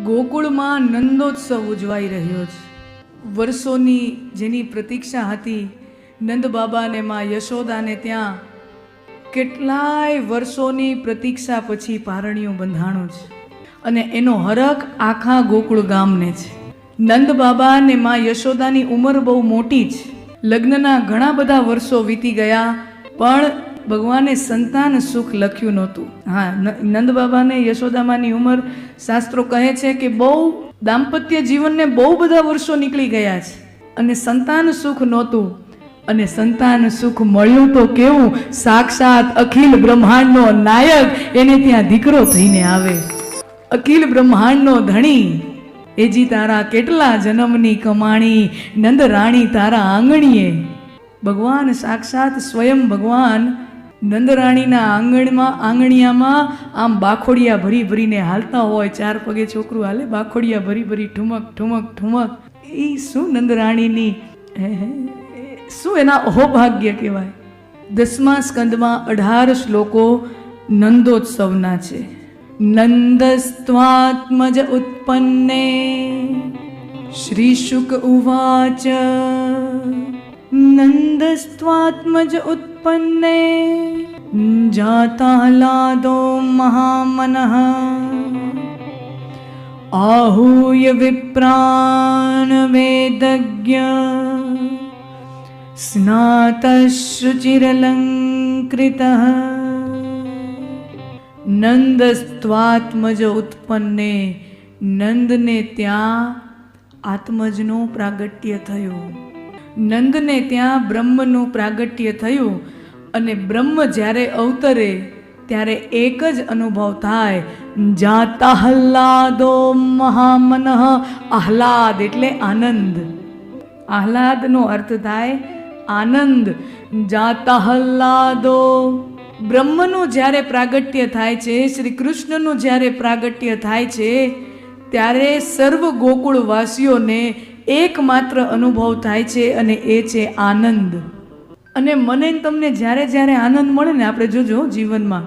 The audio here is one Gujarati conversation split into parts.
ગોકુળમાં નંદોત્સવ ઉજવાઈ રહ્યો છે. વર્ષોની જેની પ્રતીક્ષા હતી નંદ બાબાને માં યશોદાને ત્યાં કેટલાય વર્ષોની પ્રતીક્ષા પછી પારણિયું બંધાણું છે અને એનો હરખ આખા ગોકુળ ગામને છે. નંદ બાબા અને માં યશોદાની ઉંમર બહુ મોટી છે. લગ્નના ઘણા બધા વર્ષો વીતી ગયા પણ ભગવાને સંતાન સુખ લખ્યું નહોતું. હા, નંદ બાબાને યશોદામાની ઉંમર શાસ્ત્રો કહે છે કે બહુ દાંપત્ય જીવનને બહુ બધા વર્ષો નીકળી ગયા છે અને સંતાન સુખ નહોતું. અને સંતાન સુખ મળ્યું તો કેવું, સાક્ષાત અખિલ બ્રહ્માંડનો નાયક એને ત્યાં દીકરો થઈને આવે. અખિલ બ્રહ્માંડનો ધણી, એજી તારા કેટલા જન્મની કમાણી, નંદ રાણી તારા આંગણીએ. ભગવાન સાક્ષાત સ્વયં ભગવાન નંદરાણીના આંગણિયામાં આમ બાખોડિયા ભરી ભરીને હાલતા હોય. 4 પગે છોકરું હાલે, બાખોડિયા ભરી ભરી ઠુમક ઠુમક ઠુમક. એ શું નંદરાણીની શું એના અહોભાગ્ય કહેવાય. 10મા સ્કંદમાં 18 શ્લોકો નંદોત્સવના છે. નંદસ્ત્વાત્મજ ઉત્પન્ને શ્રી શુક ઉવાચ. નંદસ્ત્વાત્મજ ઉત્પન્ને જાતાહલાદો મહામનઃ आहूय विप्रान वेदज्ञ स्नातशुचिरलंकृतः. નંદસ્ત્વાત્મજ ઉત્પન્ને, નંદને ત્યાં આત્મજનું પ્રાગટ્ય થયું. નંદને ત્યાં બ્રહ્મનું પ્રાગટ્ય થયું અને બ્રહ્મ જ્યારે અવતરે ત્યારે એક જ અનુભવ થાય, જાતાહલાદો મહામનઃ. આહલાદ એટલે આનંદ. આહલાદનો અર્થ થાય આનંદ. જાતાહલાદો, બ્રહ્મનું જ્યારે પ્રાગટ્ય થાય છે, શ્રી કૃષ્ણનું જ્યારે પ્રાગટ્ય થાય છે ત્યારે સર્વ ગોકુળવાસીઓને એકમાત્ર અનુભવ થાય છે અને એ છે આનંદ. અને મને તમને જ્યારે જ્યારે આનંદ મળે ને, આપણે જોજો જીવનમાં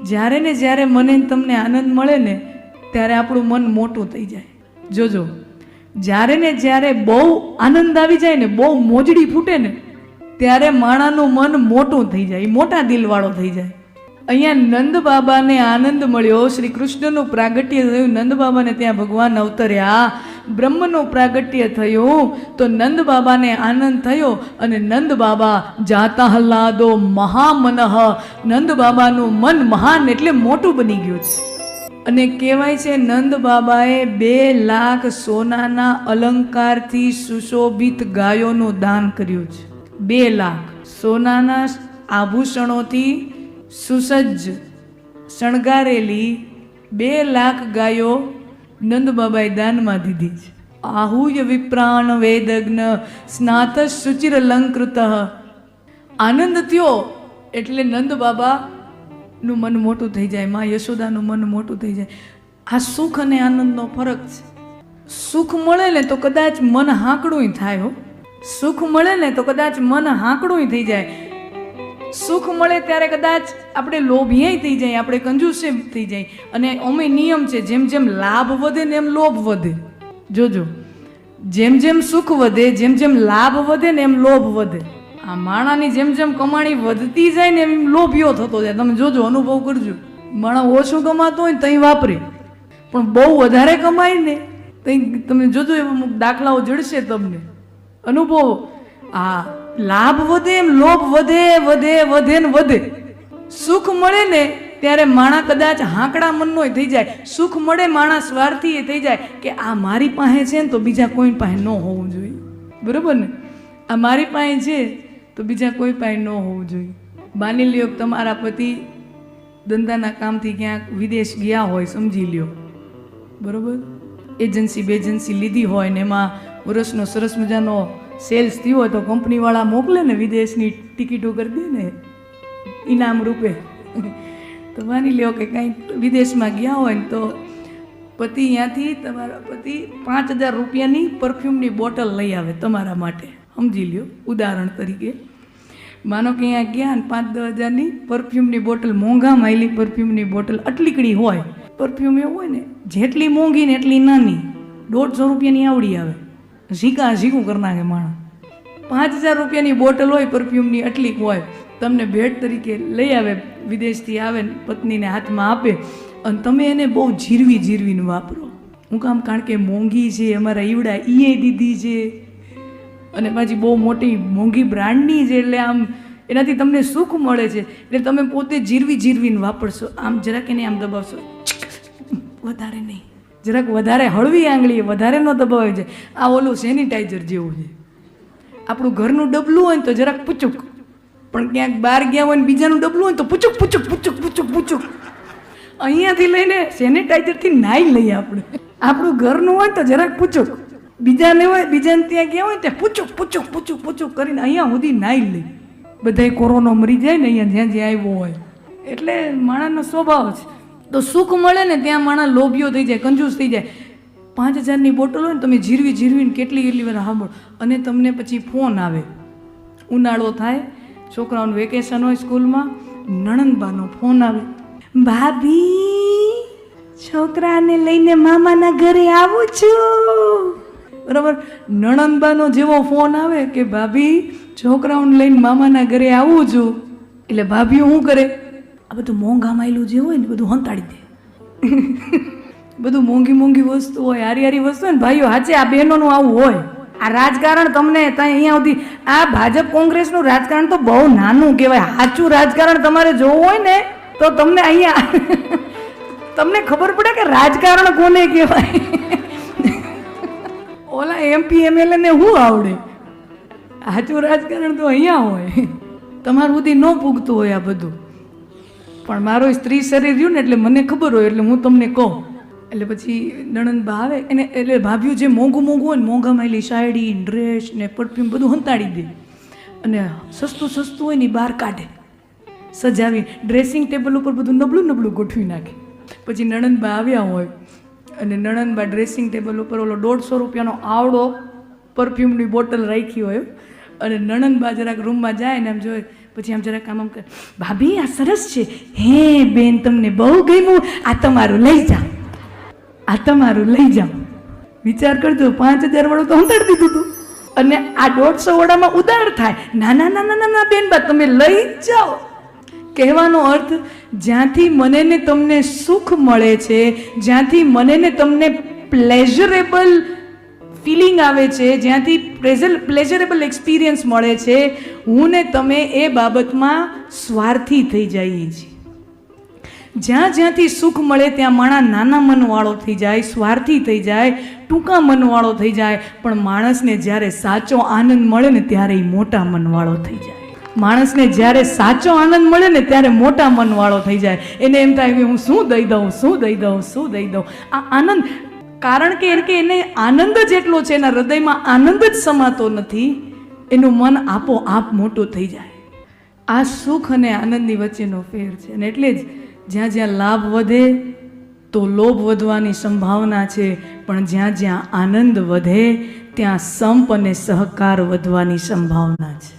જ્યારે ને જ્યારે મને તમને આનંદ મળે ને ત્યારે આપણું મન મોટું થઈ જાય. જોજો, જ્યારે ને જ્યારે બહુ આનંદ આવી જાય ને, બહુ મોજડી ફૂટે ને ત્યારે માણાનું મન મોટું થઈ જાય, મોટા દિલવાળો થઈ જાય. અહીંયા નંદ બાબાને આનંદ મળ્યો, શ્રી કૃષ્ણનું પ્રાગટ્ય થયું, નંદ બાબાને ત્યાં ભગવાન અવતર્યા, બ્રહ્મનું પ્રાગટ્ય થયું તો નંદ બાબાને આનંદ થયો અને નંદ બાબા જાતાહલાદો મહામનઃ. નંદ બાબાનું મન મહાન એટલે મોટું બની ગયું છે. અને કહેવાય છે નંદ બાબાએ 2 લાખ સોનાના અલંકારથી સુશોભિત ગાયોનું દાન કર્યું છે. 2 લાખ સોનાના આભૂષણોથી સુસજ્જ શણગારેલી 2 લાખ ગાયો નંદ બાબાએ દાનમાં દીધી છે. આહુય વિપ્રાણ વેદજ્ઞ સ્નાત શુચિર અલંકૃત. આનંદ થયો એટલે નંદ બાબાનું મન મોટું થઈ જાય, માં યશોદાનું મન મોટું થઈ જાય. આ સુખ અને આનંદનો ફરક છે. સુખ મળે ને તો કદાચ મન હાંકડું થાય હો. સુખ મળે ને તો કદાચ મન હાંકડું થઈ જાય. સુખ મળે ત્યારે કદાચ આપણે લોભીએ થઈ જાય, આપણે કંજૂસે થઈ જાય. અને અમે નિયમ છે, જેમ જેમ લાભ વધે ને એમ લોભ વધે. જોજો, જેમ જેમ સુખ વધે, જેમ જેમ લાભ વધે ને એમ લોભ વધે. આ માણાની જેમ જેમ કમાણી વધતી જાય ને એમ લોભિયો થતો જાય. તમે જોજો, અનુભવ કરજો. માણા ઓછું કમાતો હોય ને તઈ વાપરે, પણ બહુ વધારે કમાય ને તઈ તમે જોજો એવા દાખલાઓ જડશે તમને. અનુભવ. આ લાભ વધે એમ લોભ વધે વધે વધે ને વધે. સુખ મળે ને ત્યારે માણા કદાચ હાંકડા મનનો થઈ જાય. સુખ મળે માણા સ્વાર્થી થઈ જાય કે આ મારી પાસે છે ને તો બીજા કોઈ પાસે ન હોવું જોઈએ. બરોબર ને? આ મારી પાસે છે તો બીજા કોઈ પાસે ન હોવું જોઈએ. માની લ્યો કે તમારા પતિ ધંધાના કામથી ક્યાંક વિદેશ ગયા હોય, સમજી લ્યો, બરોબર, એજન્સી બેજન્સી લીધી હોય ને એમાં વર્ષનો સરસ મજાનો સેલ્સ થયો હોય તો કંપનીવાળા મોકલે ને, વિદેશની ટિકિટો કરી દે ને ઇનામ રૂપે. તો માની લ્યો કે કંઈક વિદેશમાં ગયા હોય ને તો પતિ ત્યાંથી તમારા પતિ 5000 રૂપિયાની પરફ્યુમની બોટલ લઈ આવે તમારા માટે. સમજી લ્યો, ઉદાહરણ તરીકે. માનો કે અહીંયા ગયા ને 5-10 હજારની પરફ્યુમની બોટલ, મોંઘા માયલી પરફ્યુમની બોટલ અટલીકડી હોય પરફ્યુમ એવું હોય ને, જેટલી મોંઘી ને એટલી નાની, 150 રૂપિયાની આવડી આવે, ઝીકું કરી નાખે માણસ. 5000 રૂપિયાની બોટલ હોય પરફ્યુમની, એટલી હોય, તમને ભેટ તરીકે લઈ આવે, વિદેશથી આવે, પત્નીને હાથમાં આપે, અને તમે એને બહુ જીરવીને વાપરો. હું કામ? કારણ કે મોંઘી છે, અમારા ઈવડા ઈએ દીધી છે, અને પાછી બહુ મોટી મોંઘી બ્રાન્ડની છે, એટલે આમ એનાથી તમને સુખ મળે છે, એટલે તમે પોતે જીરવીને વાપરશો. આમ જરાક એને આમ દબાવશો, વધારે નહીં, જરાક વધારે હળવી આંગળી, વધારે ન દબાવે છે. આ ઓલું સેનિટાઈઝર જેવું છે. આપણું ઘરનું ડબલું હોય ને તો જરાક પૂચુક, પણ ક્યાંક બહાર ગયા હોય ને બીજાનું ડબલું હોય તો પૂચુક. અહીંયાથી લઈને સેનિટાઈઝરથી નાઈ લઈએ આપણે. આપણું ઘરનું હોય તો જરાક પૂચુક, બીજાને ત્યાં ગયા હોય ત્યાં પૂચુક કરીને અહીંયા સુધી નાઈ લે. બધાય કોરોના મરી જાય ને અહીંયા જ્યાં આવ્યો હોય. એટલે માણસનો સ્વભાવ છે. તો સુખ મળે ને ત્યાં માણસ લોભિયો થઈ જાય, કંજૂસ થઈ જાય. 5000ની બોટલ હોય ને તમે જીરવીને કેટલી વાર સાંભળો, અને તમને પછી ફોન આવે. ઉનાળો થાય, છોકરાઓનું વેકેશન હોય સ્કૂલમાં, નણંદબાનો ફોન આવે, ભાભી છોકરાને લઈને મામાના ઘરે આવું છું. બરાબર? નણંદબાનો જેવો ફોન આવે કે ભાભી છોકરાઓને લઈને મામાના ઘરે આવું છું, એટલે ભાભીઓ શું કરે? આ બધું મોંઘા માયલું જે હોય ને બધું હંતાડી દે. બધું મોંઘી વસ્તુ હોય, હારી વસ્તુ હોય ને ભાઈઓ, હાચે આ બહેનોનું આવું હોય. આ રાજકારણ તમને અહીંયા સુધી, આ ભાજપ કોંગ્રેસનું રાજકારણ તો બહુ નાનું કહેવાય. સાચું રાજકારણ તમારે જોવું હોય ને તો તમને અહીંયા તમને ખબર પડે કે રાજકારણ કોને કહેવાય. ઓલા MP MLA ને શું આવડે? સાચું રાજકારણ તો અહીંયા હોય. તમારું સુધી ન પૂગતું હોય આ બધું. પણ મારો સ્ત્રી શરીર રહ્યું ને એટલે મને ખબર હોય, એટલે હું તમને કહું. એટલે પછી નણંદબા આવે એને, એટલે ભાભીઓ જે મોંઘું હોય ને, મોંઘા માયલી સાડી, ડ્રેસ ને પરફ્યુમ બધું હંતાડી દે, અને સસ્તું હોય ને બહાર કાઢે, સજાવી ડ્રેસિંગ ટેબલ ઉપર બધું નબળું ગોઠવી નાખે. પછી નણંદબા આવ્યા હોય અને નણંદબા ડ્રેસિંગ ટેબલ ઉપર ઓલો 150 રૂપિયાનો આવડો પરફ્યુમની બોટલ રાખી હોય, અને નણંદબા જરાક રૂમમાં જાય ને આમ જોઈ, પછી આમ જરાક આમ કરે, ભાભી આ સરસ છે, હે બેન તમને બહુ ગમ્યું, આ તમારું લઈ જાઓ. વિચાર કરજો, 5000 વાળું તો હંતાડી દીધું હતું, અને આ 150 વાળામાં ઉદાર થાય, ના બેન બા તમે લઈ જાઓ. કહેવાનો અર્થ, જ્યાંથી મને ને તમને સુખ મળે છે, જ્યાંથી મને ને તમને પ્લેઝરેબલ ફિલિંગ આવે છે, જ્યાંથી પ્લેઝરેબલ એક્સપિરિયન્સ મળે છે, હું ને તમે એ બાબતમાં સ્વાર્થી થઈ જઈએ છીએ. જ્યાંથી સુખ મળે ત્યાં માણસ નાના મનવાળો થઈ જાય, સ્વાર્થી થઈ જાય, ટૂંકા મનવાળો થઈ જાય. પણ માણસને જ્યારે સાચો આનંદ મળે ને ત્યારે એ મોટા મનવાળો થઈ જાય. માણસને જ્યારે સાચો આનંદ મળે ને ત્યારે મોટા મનવાળો થઈ જાય. એને એમ થાય કે હું શું દઈ દઉં. આ આનંદ, કારણ કે એને આનંદ જ એટલો છે, એના હૃદયમાં આનંદ જ સમાતો નથી, એનું મન આપોઆપ મોટું થઈ જાય. આ સુખ અને આનંદની વચ્ચેનો ફેર છે. અને એટલે જ જ્યાં લાભ વધે તો લોભ વધવાની સંભાવના છે, પણ જ્યાં આનંદ વધે ત્યાં સંપ અને સહકાર વધવાની સંભાવના છે.